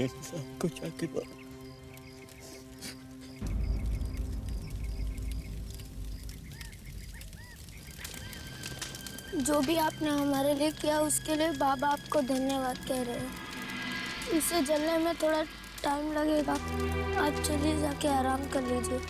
आपको जाके जो भी आपने हमारे लिए किया उसके लिए बाबा आपको धन्यवाद कह रहे हैं। इसे जलने में थोड़ा टाइम लगेगा, आप चलिए जाके आराम कर लीजिए।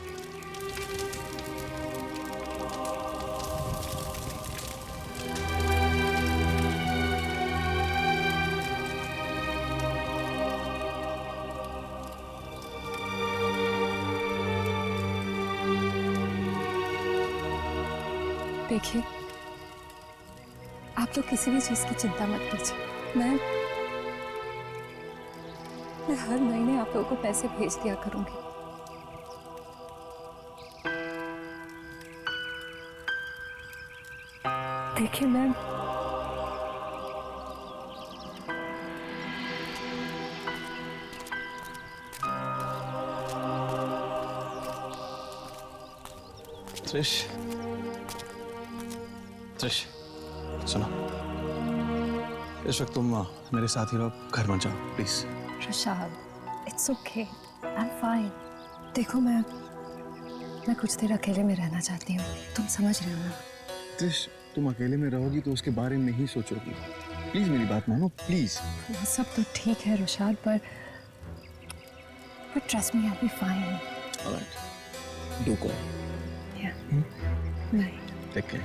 देखिए, आप लोग किसी भी चीज की चिंता मत कीजिए। मैं हर महीने आप लोगों को पैसे भेज दिया करूंगी। देखिए मैम, त्रिश, त्रिश, सुनो, इस वक्त तुम मेरे साथ ही रहो, घर मत जाओ please. Rushad, it's okay, I am fine. देखो मैं कुछ देर अकेले में रहना चाहती हूँ, तुम समझ रहे हो ना? त्रिश, तुम अकेले में रहोगी तो उसके बारे में ही सोचोगी। प्लीज मेरी बात मानो, प्लीज। वो सब तो ठीक है रुशाद, पर trust me, I will be fine. Alright, do call. या बाय, टेक केयर।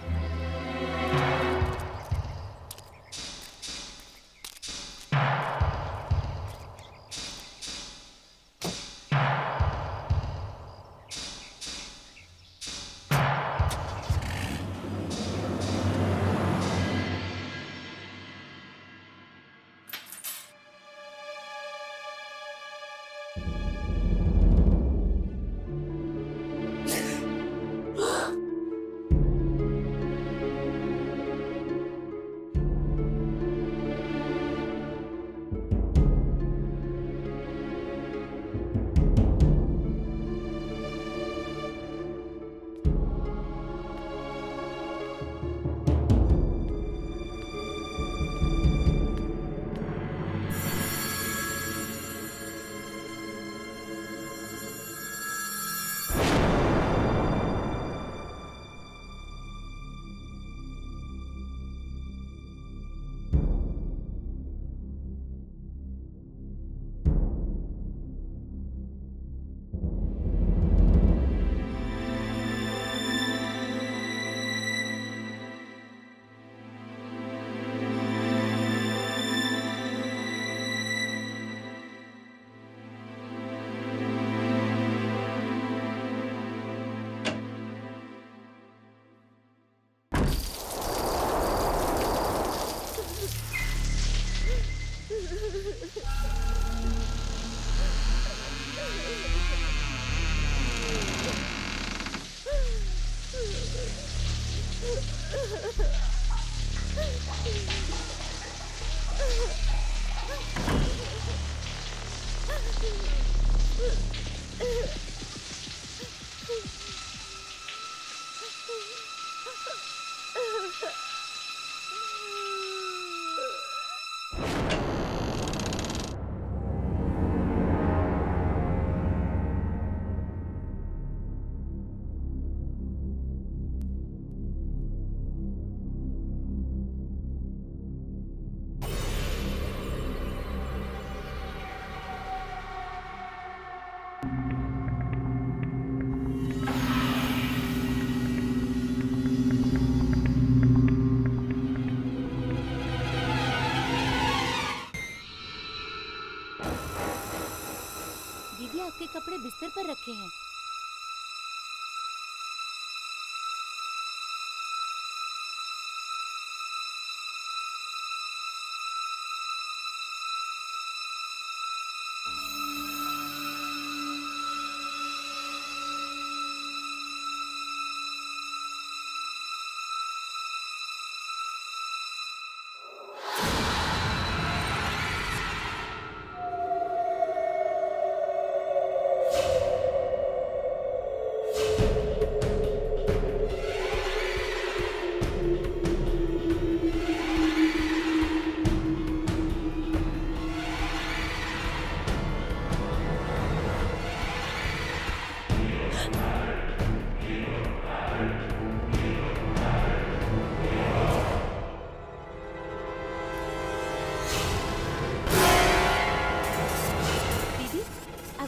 दीदी, आपके कपड़े बिस्तर पर रखे हैं।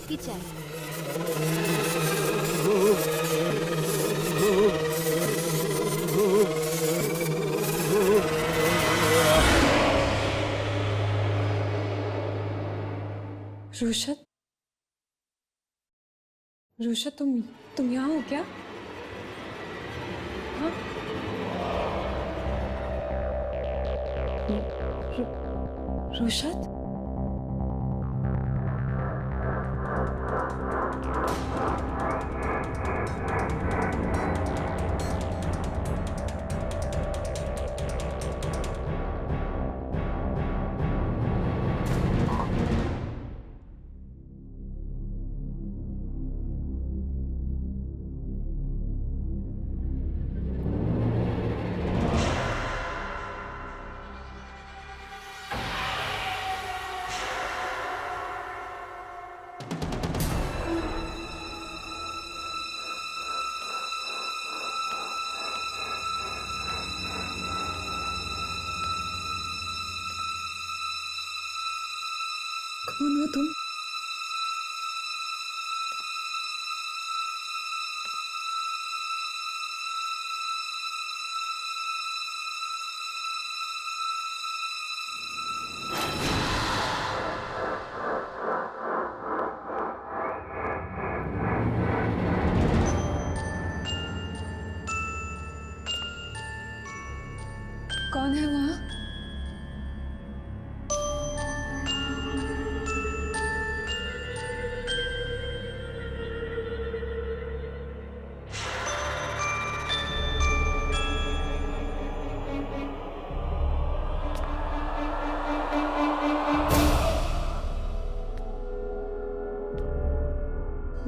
आपकी चाय। रुशत, रुशत तुम यहाँ हो क्या? हाँ? रुशत? कौन हो तुम? कौन है वहाँ?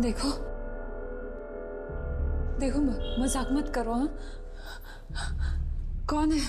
देखो देखो, मजाक मत करो। हाँ, कौन है?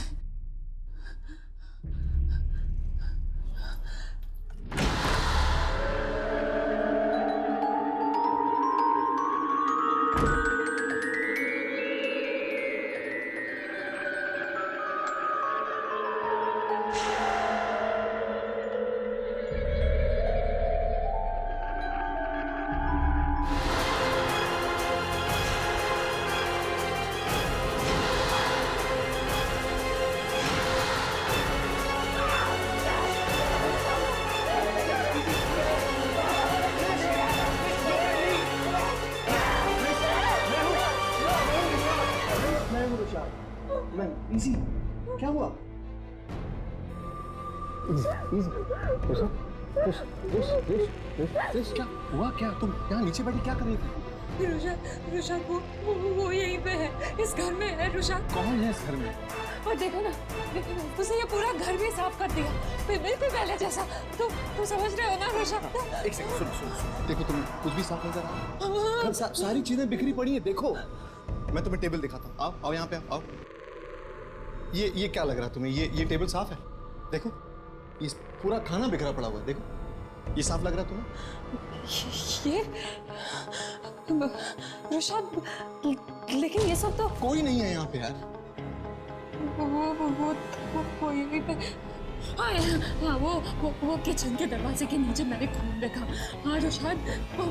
इजी, क्या हुआ? इजी, क्या हुआ? क्या तुम यहाँ नीचे बैठी क्या कर रही थी? रुशा वो यहीं पे है, इस घर में है। रुशा कौन है इस घर में? और देखो ना, उसने ये पूरा घर भी साफ कर दिया, बिल्कुल पहले जैसा। तुम समझ रहे हो ना रुशा? एक सेकंड, सुनो। देखो, तुम कुछ भी साफ नजर आ रहा है? सारी चीजें बिखरी पड़ी है। देखो, मैं तुम्हें टेबल दिखाता हूँ। आओ यहाँ पे आओ। ये क्या लग रहा है तुम्हें? ये टेबल साफ है? देखो, ये पूरा खाना बिखरा पड़ा हुआ है। देखो, ये साफ लग रहा है तुम्हें? ये रुशा, लेकिन ये सब तो कोई नहीं है यहाँ पे यार। वो यहीं पे। हाँ, वो किचन के दरवाजे के नीचे मैंने खून देखा। हाँ रुशा,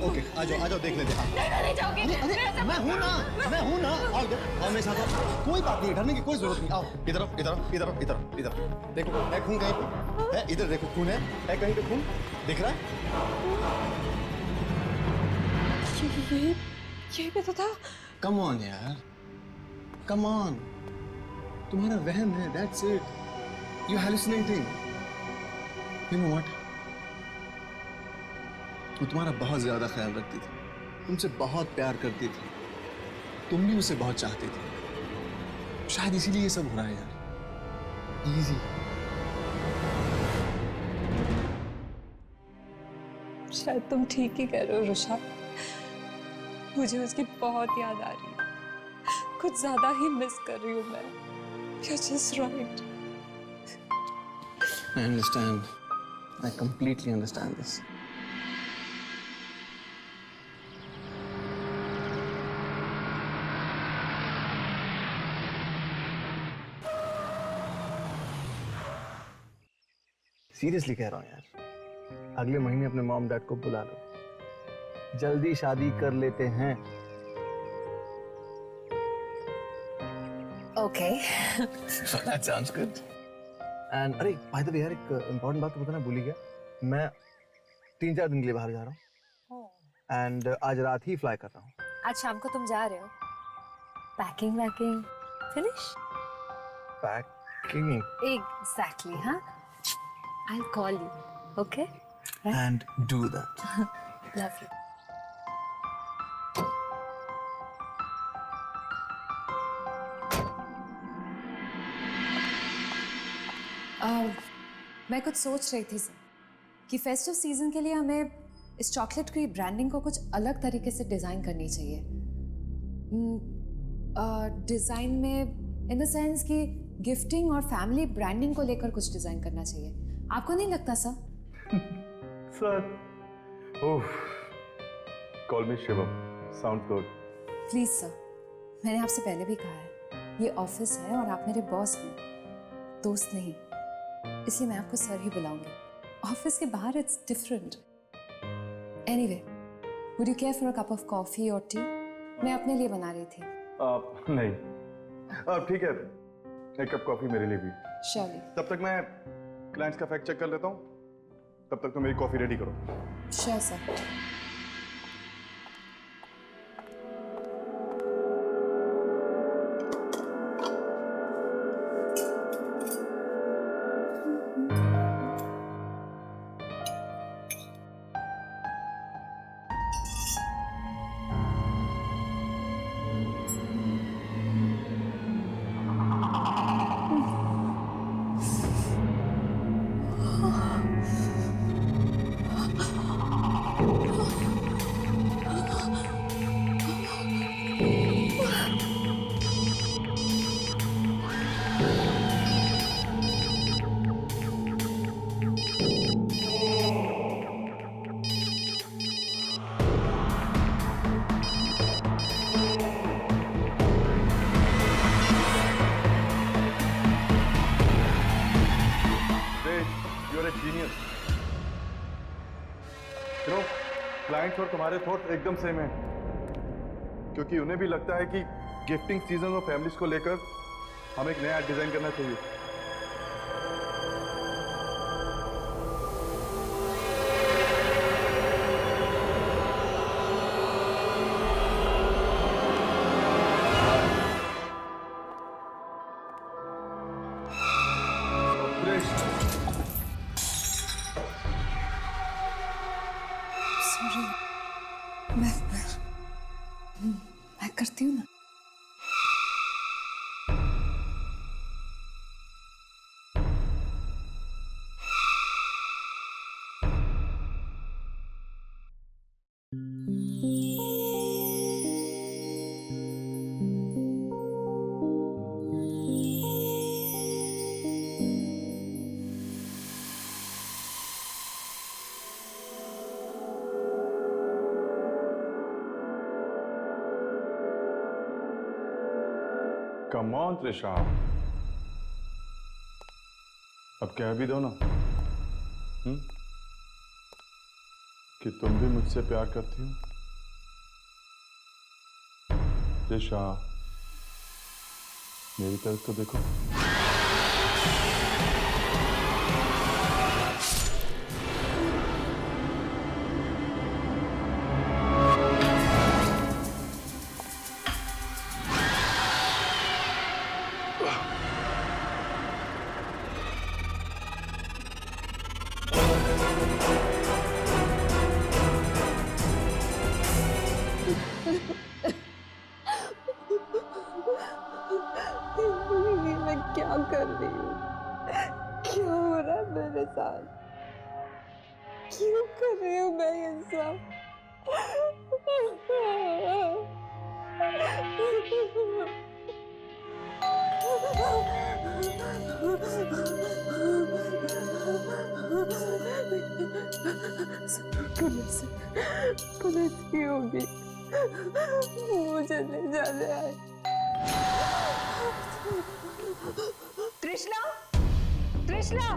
ओके, आ जाओ देख लेते हैं। नहीं जाओगे। अरे मैं हूँ ना। आओ मेरे साथ आओ। कोई बात नहीं, डरने की कोई जरूरत नहीं। आओ इधर। देखो, है खून कहीं पे? है इधर, देखो खून है कहीं पे? खून दिख रहा है? ये भी तो था। कम ऑन यार, कम ऑन। तुम्हारा वहम है, that's it. You're hallucinating. You know what? वो तुम्हारा बहुत ज्यादा ख्याल रखती थी, तुमसे बहुत प्यार करती थी, तुम भी उसे बहुत चाहती थी। शायद इसीलिए ये सब हो रहा है यार। इजी। शायद तुम ठीक ही कह रहे हो रुशा, मुझे उसकी बहुत याद आ रही है, कुछ ज्यादा ही मिस कर रही हूँ मैं। You're just right. I understand. I completely understand this. Seriously कह रहा हूँ यार, अगले महीने अपने मॉम डैड को बुला लो। जल्दी शादी कर लेते हैं। Okay. That sounds good. And अरे by the way यार, एक इम्पोर्टेंट बात तो बताना भूल ही गया। मैं 3-4 दिन के लिए बाहर जा रहा हूँ एंड आज रात ही फ्लाई कर रहा हूँ। आज शाम को तुम जा रहे हो? पैकिंग वैकिंग फिनिश? पैकिंग एग्जैक्टली, हाँ। I'll call you, okay? and do that. Love you. मैं कुछ सोच रही थी सर कि फेस्टिव सीजन के लिए हमें इस चॉकलेट की ब्रांडिंग को कुछ अलग तरीके से डिज़ाइन करनी चाहिए। डिज़ाइन में इन द सेंस कि गिफ्टिंग और फैमिली ब्रांडिंग को लेकर कुछ डिज़ाइन करना चाहिए। आपको नहीं लगता sir? Sir. Oh. Call me Shivam. Sounds good. Please sir, मैंने आपसे पहले भी कहा है, ये ऑफिस है और आप मेरे बॉस हैं, दोस्त नहीं। इसलिए मैं आपको सर ही बुलाऊंगी। ऑफिस के बाहर it's different. Anyway, would you care for a cup of coffee और टी? मैं अपने लिए बना रही थी। नहीं। ठीक है, एक कप कॉफी मेरे लिए भी। श्योरली। तब तक मैं क्लाइंट्स का फैक्ट चेक कर लेता हूँ। तब तक तो मेरी कॉफी रेडी करो। Sure sir. क्लाइंट्स और तुम्हारे थॉट एकदम सेम है, क्योंकि उन्हें भी लगता है कि गिफ्टिंग सीजन और फैमिलीज को लेकर हमें एक नया डिजाइन करना चाहिए। मैं करती हूँ ना। कम ऑन त्रिशा, अब कह भी दो ना कि तुम भी मुझसे प्यार करती हो। त्रिशा, मेरी तरफ तो देखो। मैं क्या कर रही हूँ? क्या हो रहा है मेरे साथ? क्यों कर रही हूँ मैं ये सब? पुलिस की होगी, मुझे ले जाने आए। त्रिशला, त्रिशला,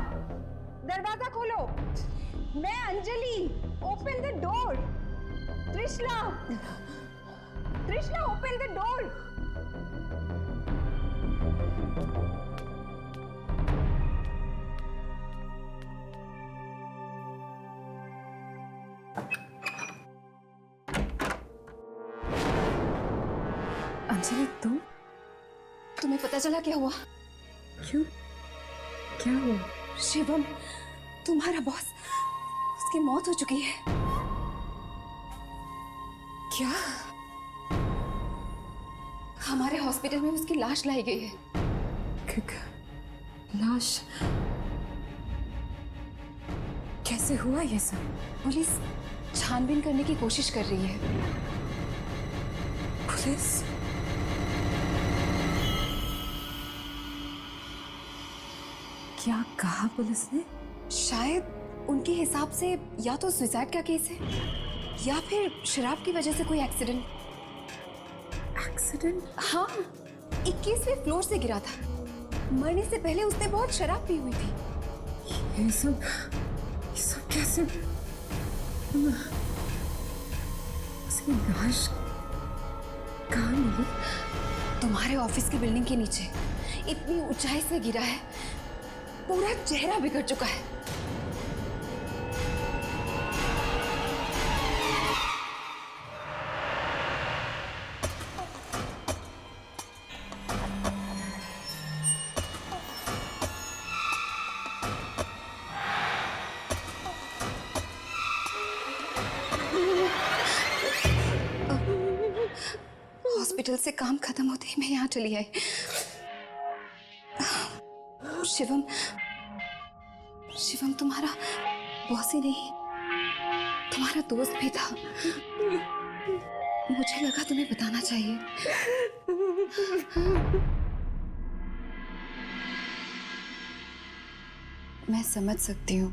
दरवाजा खोलो। मैं Anjali, open the door. Trishala! Trishala, open the door! Anjali तुम? तुम्हें पता चला क्या हुआ? क्यों? क्या हुआ? शिवम, तुम्हारा बॉस, उसकी मौत हो चुकी है। क्या? हमारे हॉस्पिटल में उसकी लाश लाई गई है। लाश? कैसे हुआ ये सब? पुलिस छानबीन करने की कोशिश कर रही है। पुलिस? क्या कहा पुलिस ने? शायद उनके हिसाब से या तो सुसाइड का केस है या फिर शराब की वजह से कोई एक्सीडेंट। एक्सीडेंट? हाँ, 21वें फ्लोर से गिरा था। मरने से पहले उसने बहुत शराब पी हुई थी। ये सब कैसे? उसकी लाश कहाँ मिली? तुम्हारे ऑफिस की बिल्डिंग के नीचे। इतनी ऊंचाई से गिरा है, पूरा चेहरा बिगड़ चुका है। हॉस्पिटल से काम खत्म होते ही मैं यहाँ चली आई। शिवम तुम्हारा बॉस ही नहीं, तुम्हारा दोस्त भी था। मुझे लगा तुम्हें बताना चाहिए। मैं समझ सकती हूँ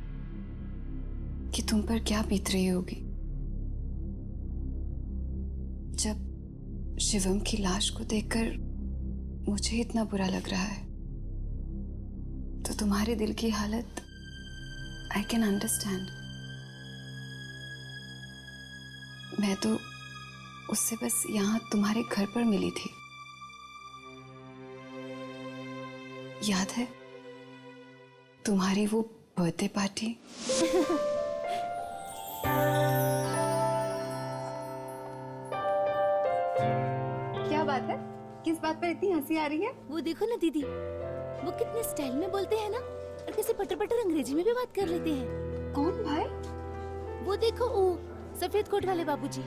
कि तुम पर क्या बीत रही होगी जब शिवम की लाश को देखकर मुझे इतना बुरा लग रहा है। तो तुम्हारे दिल की हालत आई कैन अंडरस्टैंड। मैं तो उससे बस यहाँ तुम्हारे घर पर मिली थी। याद है तुम्हारी वो बर्थडे पार्टी? क्या बात है? किस बात पर इतनी हंसी आ रही है? वो देखो ना दीदी, वो कितने स्टाइल में बोलते हैं ना, और कैसे पटर पटर अंग्रेजी में भी बात कर लेते हैं। कौन भाई? वो देखो, वो सफेद कोट वाले बाबूजी।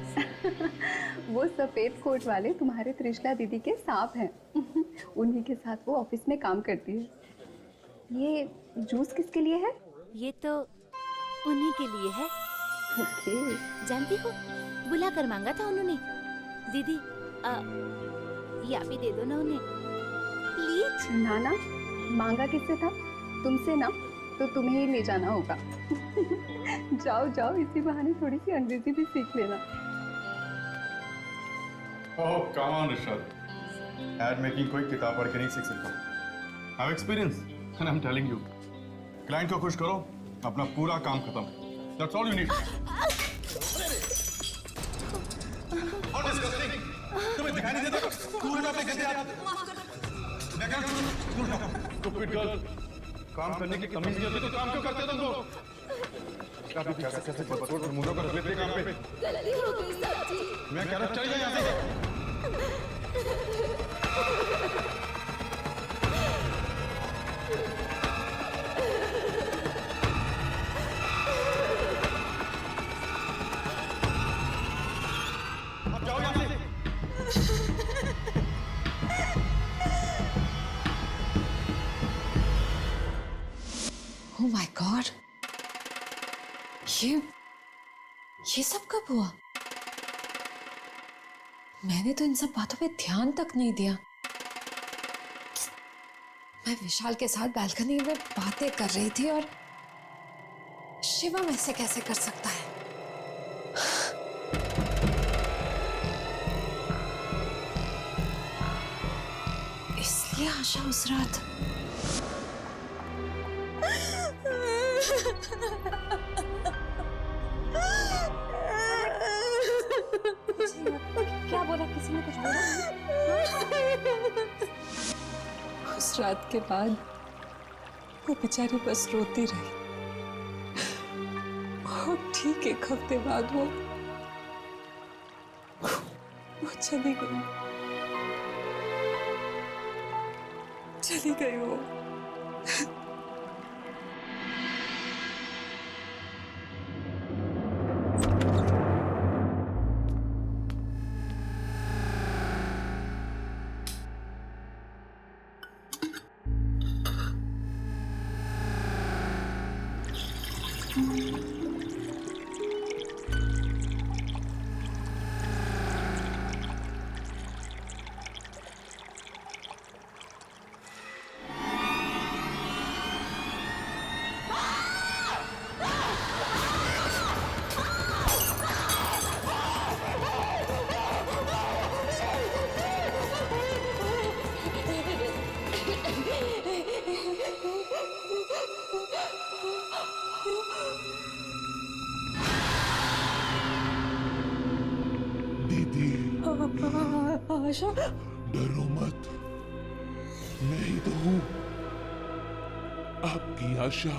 वो सफेद कोट वाले तुम्हारे त्रिशला दीदी के सांप हैं। उन्हीं के साथ वो ऑफिस में काम करती है। ये जूस किसके लिए है? ये तो उन्हीं के लिए है। ओके। जानती हो, बुला कर मांगा था उन्होंने। दीदी ये आप ही दे दो ना उन्हें प्लीज। ना, मांगा किससे था? तुमसे ना, तो तुम्हें ही ले जाना होगा। जाओ, इसी बहाने थोड़ी सी अंग्रेजी भी सीख लेना। Oh come on Rishabh, ad making कोई किताब पढ़ के नहीं सीख सकता। I have experience and I am telling you, client को खुश करो, अपना पूरा काम खत्म। That's all you need. तुम्हें दिखाई नहीं देता? पूरे पे गंदे हाथ। स्टूपिड गर्ल, काम करने की तमीज नहीं होती तो काम क्यों करते हो तुम लोग? कैसे बतौर मुंडों को रख लेते काम पे? गलती हो गई साहब जी। मैं कह रहा चल यहाँ से। अब जाओ यहाँ से। Oh my God! ये सब कब हुआ? मैंने तो इन सब बातों पे ध्यान तक नहीं दिया। मैं विशाल के साथ बालकनी में बातें कर रही थी और शिवम ऐसे कैसे कर सकता है? इसलिए आशा उस रात क्या बोला, किसी ने कुछ बोला? उस रात के बाद वो बेचारी बस रोती रही। और ठीक 1 हफ्ते बाद वो चली गई। वो। दीदी, आशा, डरो मत, मैं ही तो हूं, आपकी आशा।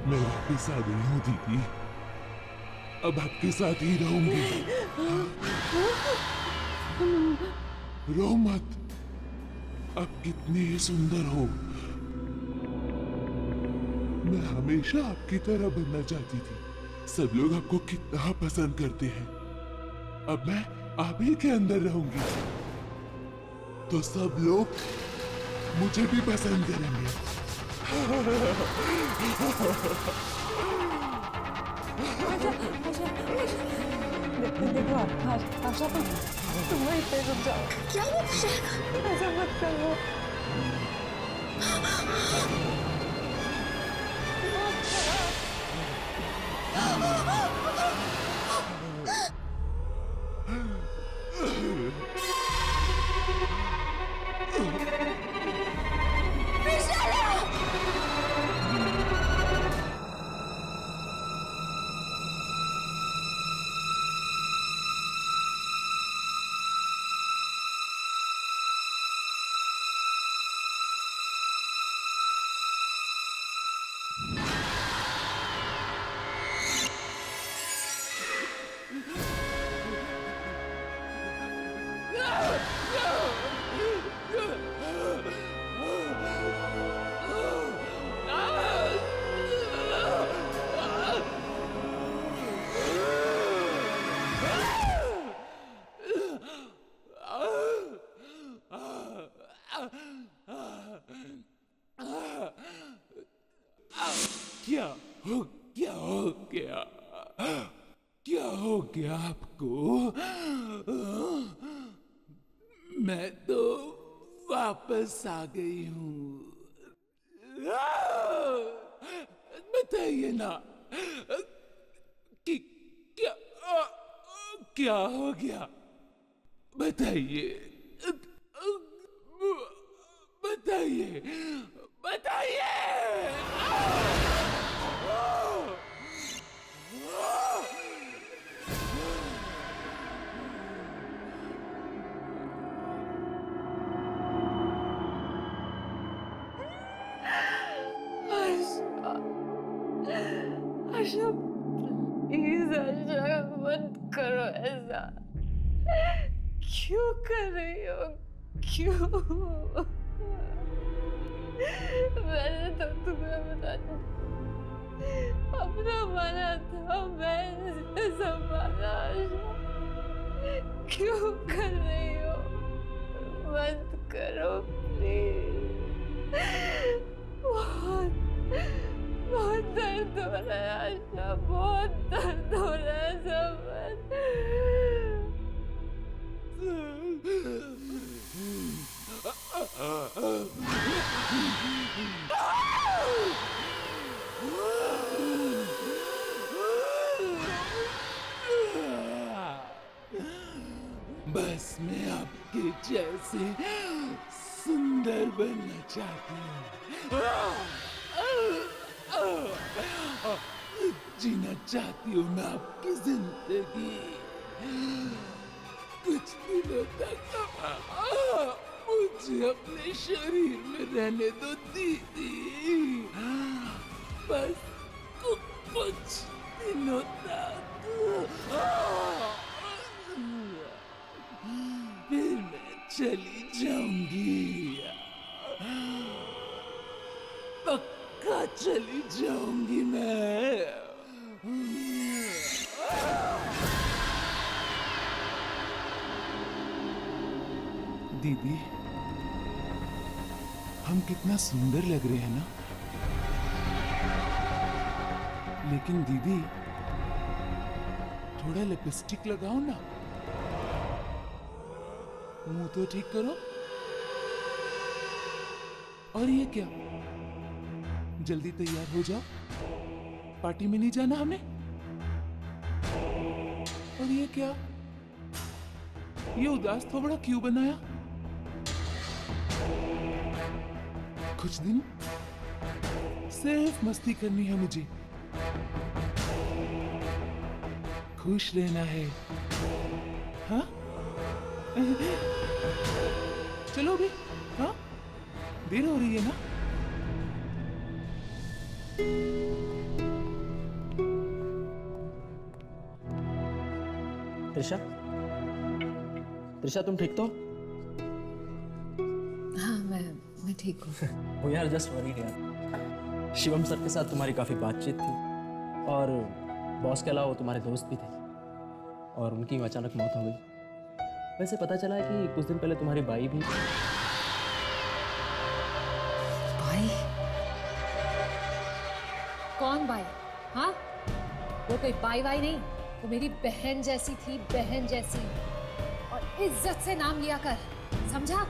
मैं वापिस आ गई हूं दीदी, अब आपके साथ ही रहूंगी। रो मत, आप कितनी सुंदर हो। मैं हमेशा आपकी तरह बनना चाहती थी। सब लोग आपको कितना पसंद करते हैं। अब मैं आप ही के अंदर रहूंगी, तो सब लोग मुझे भी पसंद करेंगे। देखो आशा, तुम वहीं पे रुक जाओ। क्या हो जाएगा? ऐसा मत करो। क्या हो गया आपको? मैं तो वापस आ गई हूँ। बताइए ना कि क्या हो गया? बताइए, बताइए, बताइए। आशा, प्लीज आशा, मत करो ऐसा। क्यों कर रही हो? क्यों? मैंने तो तुम्हें बताया, अपना माना था, मैंने संभाला। आशा, क्यों कर रही हो? मत करो प्लीज। बहुत दर्द हो रहा है आशा, बहुत दर्द हो रहा है समझ। बस मैं आपके जैसे सुंदर बनना चाहती हूँ। जीना चाहती हूँ मैं आपकी जिंदगी कुछ दिनों तक। मुझे अपने शरीर में रहने दो दीदी, बस कुछ दिनों तक। फिर मैं चली जाऊंगी, पक्का चली जाऊंगी मैं। दीदी, हम कितना सुंदर लग रहे हैं ना? लेकिन दीदी, थोड़ा लिपस्टिक लगाओ ना, मुंह तो ठीक करो। और ये क्या, जल्दी तैयार हो जाओ, पार्टी में नहीं जाना हमें? और ये क्या, ये उदास थोबड़ा क्यों बनाया? कुछ दिन सिर्फ मस्ती करनी है मुझे, खुश रहना है। हाँ, चलो भी। हाँ, देर हो रही है ना? त्रिशा, त्रिशा तुम ठीक तो? हाँ, मैं ठीक हूँ। वो यार जस्ट वरीड यार, शिवम सर के साथ तुम्हारी काफ़ी बातचीत थी और बॉस के अलावा वो तुम्हारे दोस्त भी थे और उनकी अचानक मौत हो गई। वैसे पता चला है कि कुछ दिन पहले तुम्हारी बाई भी। भाई? कौन भाई? हाँ, वो कोई बाई वाई नहीं, वो मेरी बहन जैसी थी, बहन जैसी। और इज्जत से नाम लिया कर, समझा?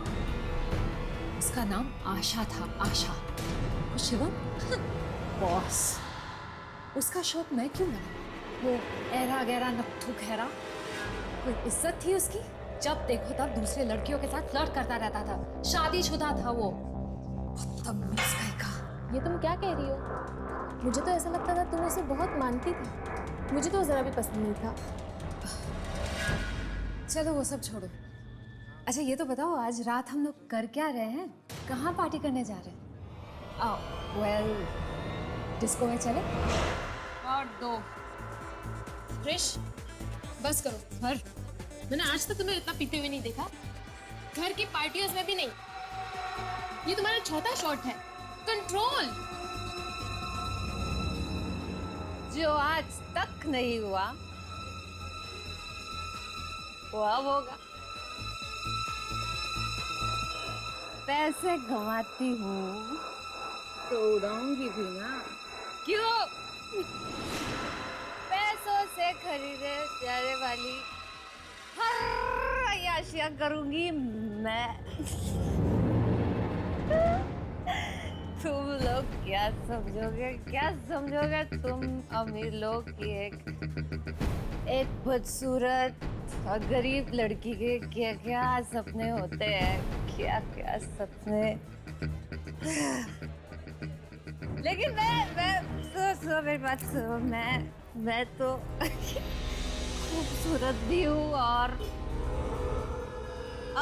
उसका नाम आशा था, आशा। और शिवम बॉस, उसका शौक मैं क्यों मना? वो ऐरा गैरा नत्थु खैरा, कोई इज्जत थी उसकी? जब देखो तब दूसरे लड़कियों के साथ फ्लर्ट करता रहता था, शादीशुदा था वो। बदतमीज कहीं। ये तुम क्या कह रही हो? मुझे तो ऐसा लगता था तुम उसे बहुत मानती थी। मुझे तो जरा भी पसंद नहीं था। चलो वो सब छोड़ो। अच्छा ये तो बताओ, आज रात हम लोग कर क्या रहे हैं? कहाँ पार्टी करने जा रहे हैं? आओ, वेल, डिस्को में चले? और दो क्रिश, बस करो। हर मैंने आज तक तुम्हें इतना पीते हुए नहीं देखा, घर की पार्टियों में भी नहीं। ये तुम्हारा चौथा शॉट है। कंट्रोल। जो आज तक नहीं हुआ वो अब होगा। पैसे कमाती हूँ तो उड़ाऊंगी भी ना। क्यों? पैसों से खरीदे जाने वाली हर अय्याशियां करूंगी मैं। तुम लोग क्या समझोगे तुम अमीर लोग की एक बदसूरत और गरीब लड़की के क्या क्या सपने होते हैं, क्या क्या सपने। लेकिन मैं सुनो मेरी बात सुनो, मैं तो खूबसूरत भी हूँ और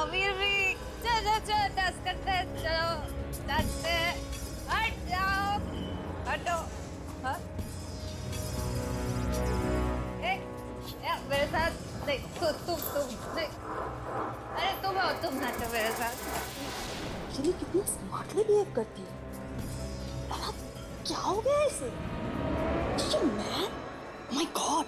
अमीर भी। चलो डांस करते हैं, चलो नाचते हैं। हट जाओ, हटो। हाँ, मेरे साथ नहीं, तुम नहीं। अरे तुम नाचो मेरे साथ। ये कितनी स्मार्टली बिहेव करती है। क्या हो गया इसे? Man, my God.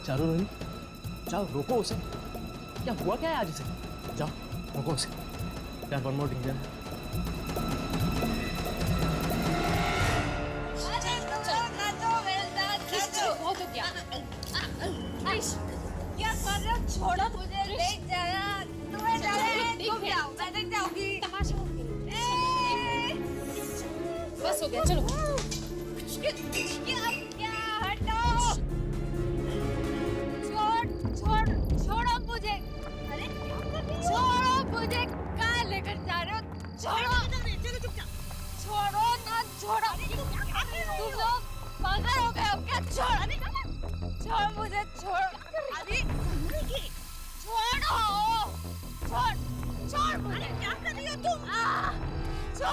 चारों रोहिणी, जाओ रोको उसे। क्या हुआ क्या है आज इसे? जाओ रोको उसे यार, वन मोर ड्रिंक यार। बहुत हो गया। क्या कर रहे हो? छोड़ो मुझे, देख जाना। तुम्हें जाना है, तुम जाओ, मैं देख जाऊंगी। तमाशा हो गया। बस हो गया, चलो। क्या हटो, छोड़ो मुझे। अरे छोड़ो मुझे, कहाँ लेकर जा रहे हो? छोड़ो ना, छोड़ो। तुम लोग पागल हो गए हो क्या? छोड़ मुझे, छोड़। अरे छोड़ मुझे। क्या कर रही हो तुम? छोड़।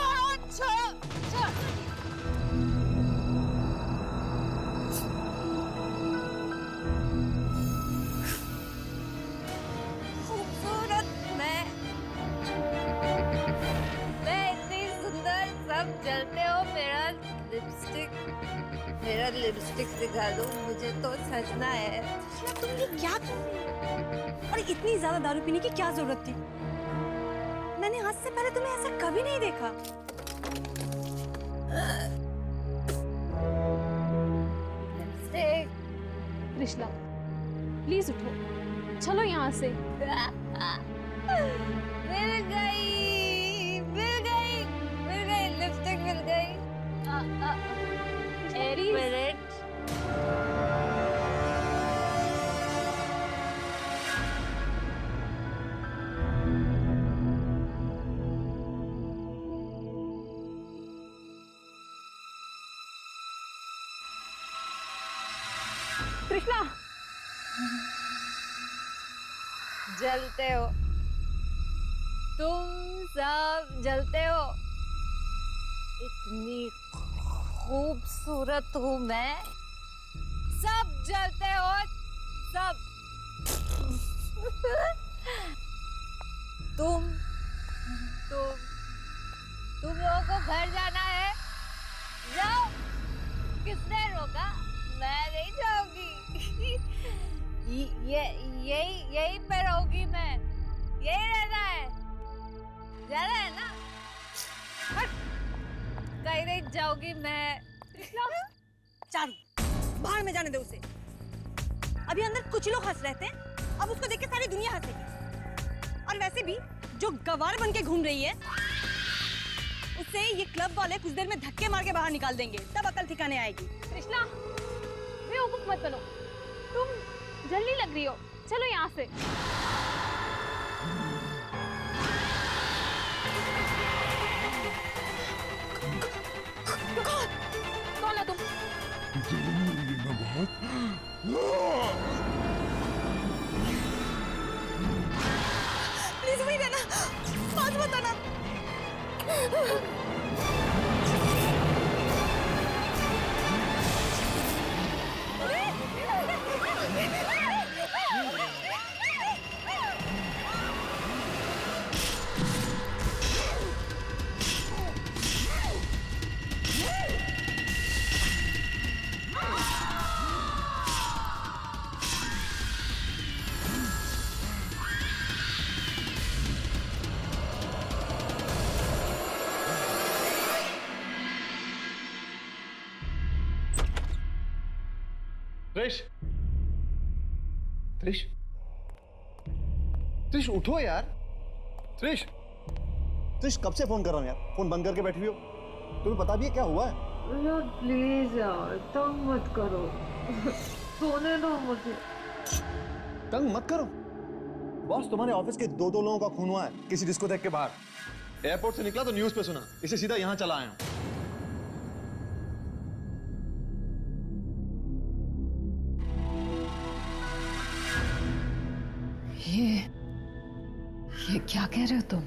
खूबसूरत मैं इतनी सुंदर, सब जलते हो। मेरा लिपस्टिक दिखा दो, मुझे तो सजना है। तुम ये क्या कर रही हो? और इतनी ज्यादा दारू पीने की क्या जरूरत थी? मैंने आज से पहले तुम्हें ऐसा कभी नहीं देखा। त्रिशला, प्लीज उठो, चलो यहाँ से। मिल गई, लिपस्टिक मिल गई। एक मिनट। कृष्णा, जलते हो तुम, सब जलते हो। इतनी खूबसूरत हूँ मैं, सब जलते हो, सब। तुम लोगों को घर जाना है, जाओ। किसने रोका? मैं नहीं जाऊंगी। यही पे रहूंगी मैं, यही रहना है। जाना है ना? कहीं नहीं जाऊंगी मैं। चारू, बाहर में जाने दे उसे। अभी अंदर कुछ लोग हंस रहे थे, अब उसको देख के सारी दुनिया हंसेगी। और वैसे भी जो गवार बन के घूम रही है, उससे ये क्लब वाले कुछ देर में धक्के मार के बाहर निकाल देंगे, तब अकल ठिकाने आएगी। कृष्णा, बेवकूफ मत बनो, तुम जल्दी लग रही हो, चलो यहाँ से। कौन हो तुम? प्लीज वही रहना, बात बताना। त्रिश उठो यार। त्रिश कब से फोन कर रहा हूँ यार, फोन बंद करके बैठी हुई हो। तुम्हें पता भी है क्या हुआ है? प्लीज यार, तंग मत करो, सोने दो मुझे। तंग मत करो? बॉस, तुम्हारे ऑफिस के दो लोगों का खून हुआ है किसी डिस्कोथेक के बाहर। एयरपोर्ट से निकला तो न्यूज पे सुना, इसे सीधा यहाँ चला आया हूँ। ये क्या कह रहे हो तुम?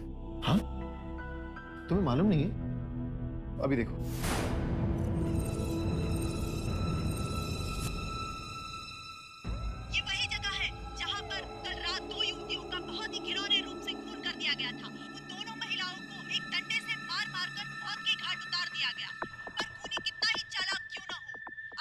हाँ, तुम्हें मालूम नहीं है? अभी देखो। ये वही जगह है जहाँ पर कल रात दो युवतियों का बहुत ही घिनौने रूप से खून कर दिया गया था। उन दोनों महिलाओं को एक डंडे से मार कर मौत के घाट उतार दिया गया। पर खूनी कितना ही चालाक क्यों न हो,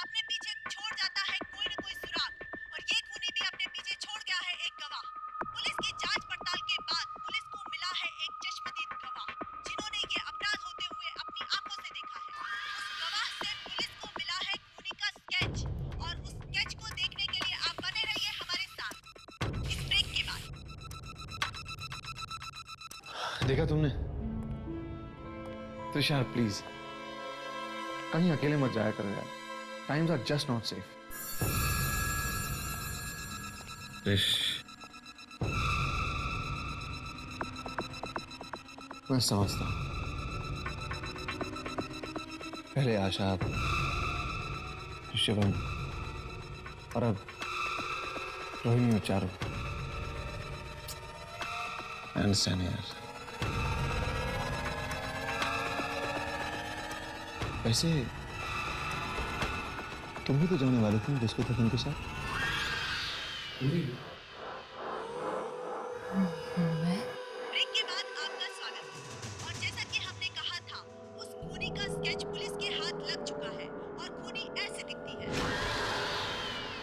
अपने पीछे छोड़ जाता है कोई न कोई सुराग, और ये खूनी भी अपने पीछे छोड़ गया है एक गवाह। पुलिस की जांच पड़ताल के बाद पुलिस को मिला है एक चश्मदीद गवाह, जिन्होंने ये अपराध होते हुए अपनी आंखों से देखा है। उस गवाह से पुलिस को मिला है खूनी का स्केच, और उस स्केच को देखने के लिए आप बने रहिए हमारे साथ इस ब्रेक के बाद। देखा तुमने? त्रिशा प्लीज, कहीं अकेले मत जाया करो यार, times are just not safe. Rish, मैं समझता हूं, पहले आशा, शिवम और अब रोहिणी और चारू। अंडरस्टैंड यार। वैसे तुम भी तो जाने वाले थे डिस्को तक उनके साथ। ब्रेक के बाद आपका स्वागत है। और जैसा कि हमने कहा था, उस खूनी का स्केच पुलिस के हाथ लग चुका है और खूनी ऐसे दिखती है।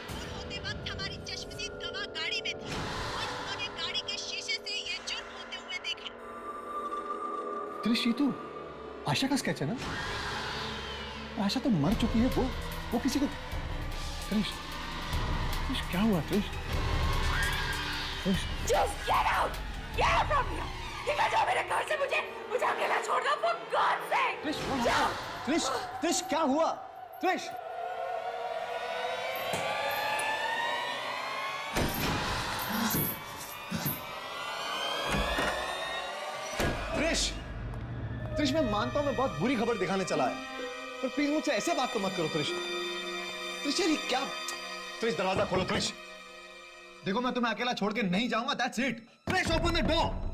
खून होते वक्त हमारी चश्मदीद गवाह गाड़ी में थी और उन्होंने गाड़ी के शीशे से ये जुर्म होते हुए देखा। त्रिश, तू आशा का स्केच है ना? आशा तो मर चुकी है, वो किसी को। त्रिश, त्रिश क्या हुआ त्रिश? त्रिश, Just get out! Get out from here! निकल जाओ मेरे घर से, मुझे अकेला छोड़ दो, for God's sake! त्रिश, त्रिश, त्रिश क्या हुआ? त्रिश, त्रिश, त्रिश मैं मानता हूं मैं बहुत बुरी खबर दिखाने चला है, पर प्लीज मुझसे ऐसे बात तो मत करो त्रिश। त्रिश यार ये क्या? त्रिश दरवाजा खोलो त्रिश। देखो मैं तुम्हें अकेला छोड़ के नहीं जाऊंगा, that's it. Trish open the door.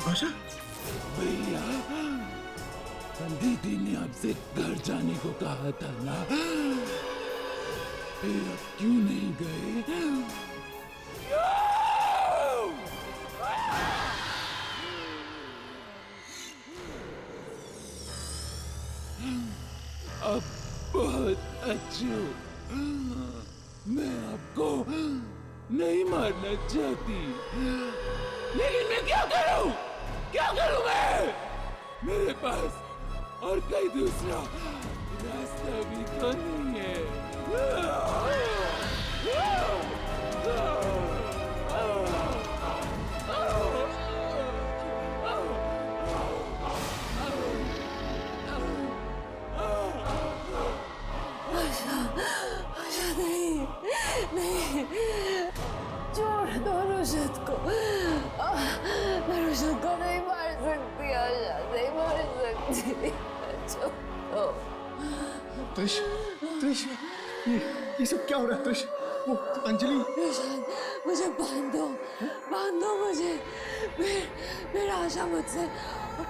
Asha, भैया, दीदी ने आपसे घर जाने को कहा था ना, फिर अब क्यों नहीं गए? अब बहुत अच्छे हो। मैं आपको नहीं मारना चाहती, लेकिन मैं क्या करूं? क्या करूं मैं? मेरे पास और कोई दूसरा रास्ता भी तो नहीं है। नहीं, छोड़ दो रुशद को। मैं रुशद को नहीं मार सकती, आशा नहीं मार सकती। छोड़ो। त्रिश, त्रिश, ये सब क्या हो रहा है त्रिश? वो अंजलि। रुशद, मुझे बांधो मुझे। मेरा आशा मुझसे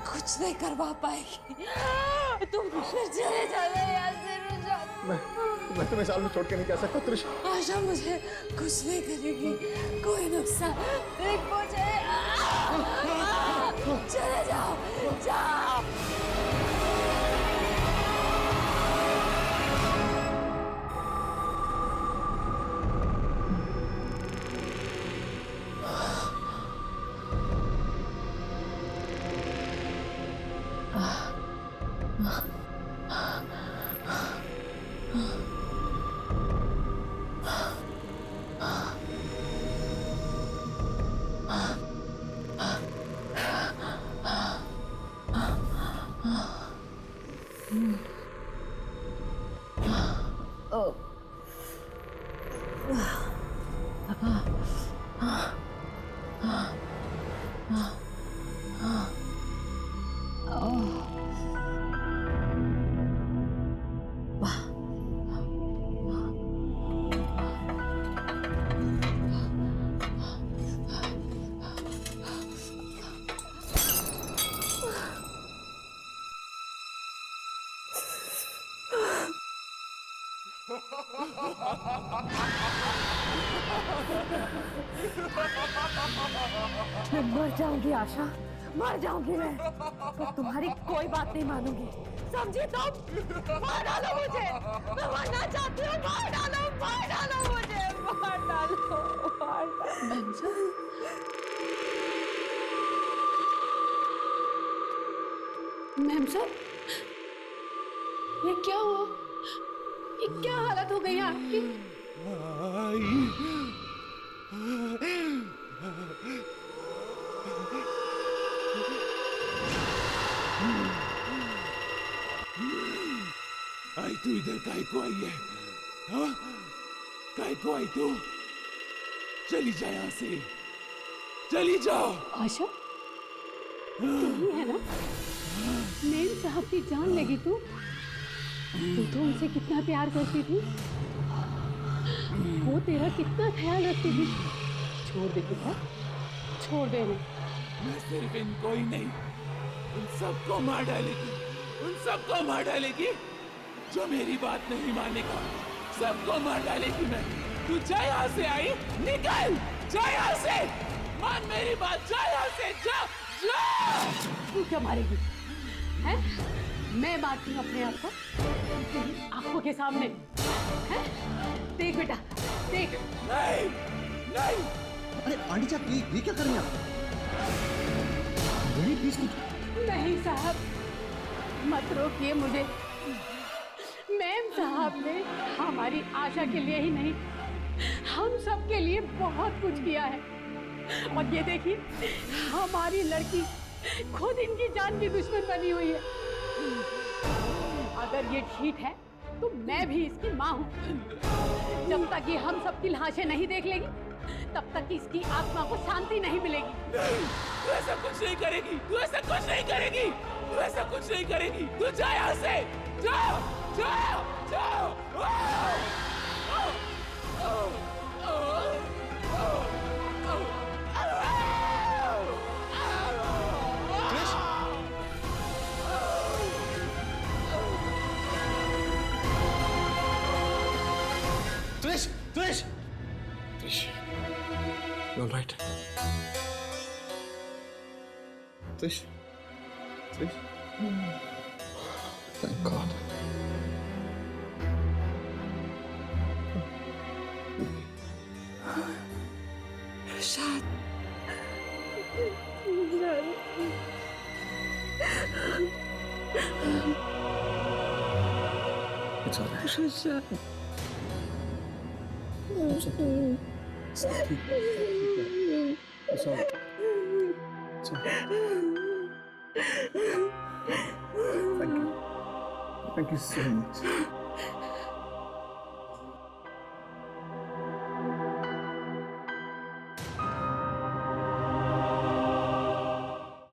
कुछ नहीं करवा पाएगी। तुम फिर चले जाना यहाँ से रुशद। मैं तुम्हें साल में छोड़ के नहीं जा सकता त्रिश। आशा मुझे कुछ नहीं करेगी, कोई नुकसान नहीं पहुंचाएगा। चले जाओ। मैं मर जाऊंगी आशा, मर जाऊंगी मैं, पर तुम्हारी कोई बात नहीं मानूंगी, समझी तुम? मार डालो मुझे, मैं मरना चाहती हूँ, मार डालो मुझे, मार डालो, मार डालो। मैम साहब, ये क्या हुआ? ये क्या हालत हो गई है आपकी? आई तू इधर काहे को आई है? हाँ? काहे को आई तू? चली जा यहाँ से, चली जाओ। आशा, तुम है ना? मेम साहब की जान लगी तू तो उनसे कितना प्यार करती थी, वो तेरा कितना ख्याल रखती थी। छोड़ दे बेटा, छोड़ दे। मैं सिर्फ इनको ही नहीं, उन सबको मार डालेगी, उन सबको मार डालेगी जो मेरी बात नहीं मानेगा, सबको मार डालेगी मैं। तू जा यहाँ से, आई निकल, जा यहाँ से, मान मेरी बात, जा यहाँ से, जा जा। तू क्या मारेगी? हैं? मैं मारती हूँ अपने आप को आंखों के सामने, हैं? देख बेटा, देख। नहीं, नहीं। अरे आंटी साहब, ये क्या कर रही हैं आप? प्लीज कुछ। नहीं साहब, मत रोकिए मुझे। मैम साहब ने हमारी आशा के लिए ही नहीं, हम सब के लिए बहुत कुछ किया है, और ये देखिए हमारी लड़की खुद इनकी जान की दुश्मन बनी हुई है। अगर ये ठीक है तो मैं भी इसकी माँ हूँ। जब तक ये हम सबकी लाशें नहीं देख लेगी, तब तक इसकी आत्मा को शांति नहीं मिलेगी। नहीं, तू ऐसा कुछ नहीं करेगी, तू ऐसा कुछ नहीं करेगी, तू ऐसा कुछ नहीं करेगी। तू जा यहाँ से, जाओ, जाओ, जाओ। त्रिश, त्रिश, त्रिश, you all right? त्रिश, त्रिश, thank God. शाद, It's all right. शाद। It's okay. It's all right. It's all right. Thank you. Thank you so much.